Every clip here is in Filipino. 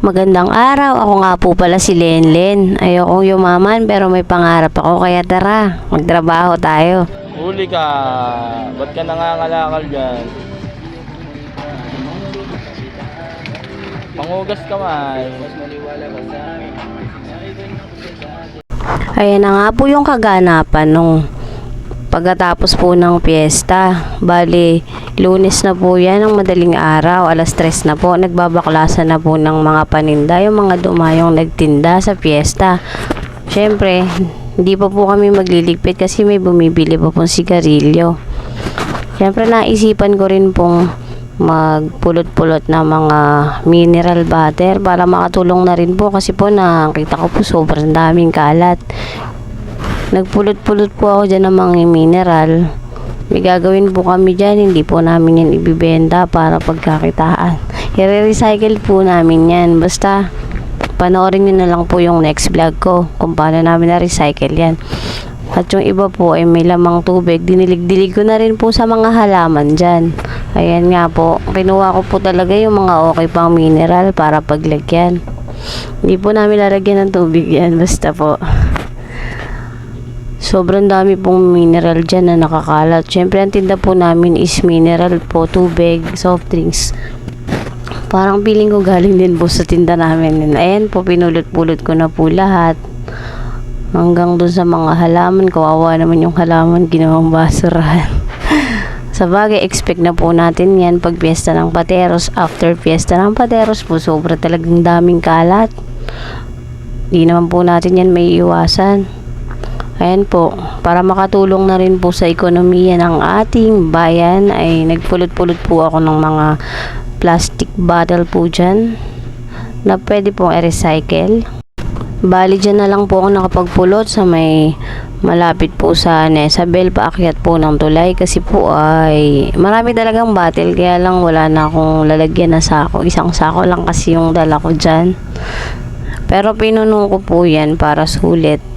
Magandang araw, ako nga po pala si Lenlen. Ayokong yumaman pero may pangarap ako kaya tara, magtrabaho tayo. Huli ka! Ba't ka nangangalakal dyan? Pangugas ka man. Ayan na nga po yung kaganapan nung pagkatapos po ng piyesta. Bali, Lunes na po yan ng madaling araw, alas 3 na po. Nagbabaklasan na po ng mga paninda, yung mga dumayong nagtinda sa piyesta. Syempre, hindi pa po kami magliligpit kasi may bumibili pa pong sigarilyo. Syempre, naisipan ko rin pong magpulot-pulot na mga mineral butter para makatulong na rin po kasi po nakita ko po sobrang daming kalat. Nagpulot-pulot po ako dyan ng mga mineral. May gagawin po kami dyan, hindi po namin yan ibibenta para pagkakitaan. I-recycle po namin yan. Basta panoorin nyo na lang po yung next vlog ko kung paano namin na-recycle yan. At yung iba po ay may lamang tubig. Dinilig-dilig ko na rin po sa mga halaman dyan. Ayan nga po, kinuha ko po talaga yung mga okay pang mineral para paglagyan. Hindi po namin lalagyan ng tubig yan, basta po. Sobrang dami pong mineral dyan na nakakalat. Siyempre, ang tinda po namin is mineral po, tubig, soft drinks. Parang feeling ko galing din po sa tinda namin. Ayan po, pinulot-pulot ko na po lahat. Hanggang dun sa mga halaman, kawawa naman yung halaman, ginawang basurahan. Sa bagay, expect na po natin yan pag piyesta ng Pateros. After piyesta ng Pateros po, sobra talagang daming kalat. Di naman po natin yan may iwasan. Ayan po, para makatulong na rin po sa ekonomiya ng ating bayan ay nagpulot-pulot po ako ng mga plastic bottle po dyan na pwede pong i-recycle. Bali dyan na lang po ako nakapagpulot sa may malapit po sa Nesabel, paakyat po ng tulay kasi po ay marami talagang bottle kaya lang wala na akong lalagyan na sako. Isang sako lang kasi yung dala ko dyan. Pero pinuno ko po yan para sulit.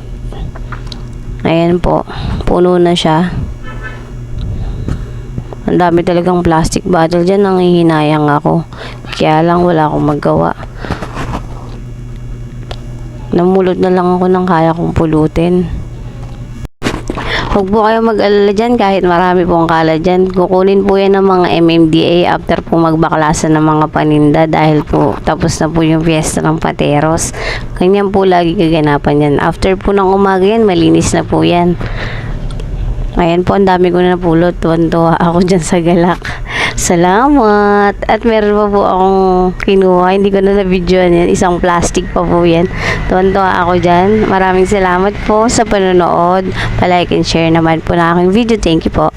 Ayan po, puno na siya. Ang dami talagang plastic bottle dyan, nanghihinayang ako. Kaya lang wala akong magawa. Namulot na lang ako ng kaya kong pulutin. Huwag po kayo mag-alala dyan kahit marami pong kalat dyan. Kukunin po yan ng mga MMDA after po magbaklasan ng mga paninda dahil po tapos na po yung fiesta ng Pateros. Ganyan po lagi kaganapan yan. After po ng umaga yan, malinis na po yan. Ayan po, ang dami ko na napulot. Tuwan-tuwa ako dyan sa galak. Salamat! At meron pa po akong kinuha. Hindi ko na na-videoan yan. Isang plastic pa po yan. Tuwan-tuwa ako dyan. Maraming salamat po sa panonood. Pa-like and share naman po na aking video. Thank you po.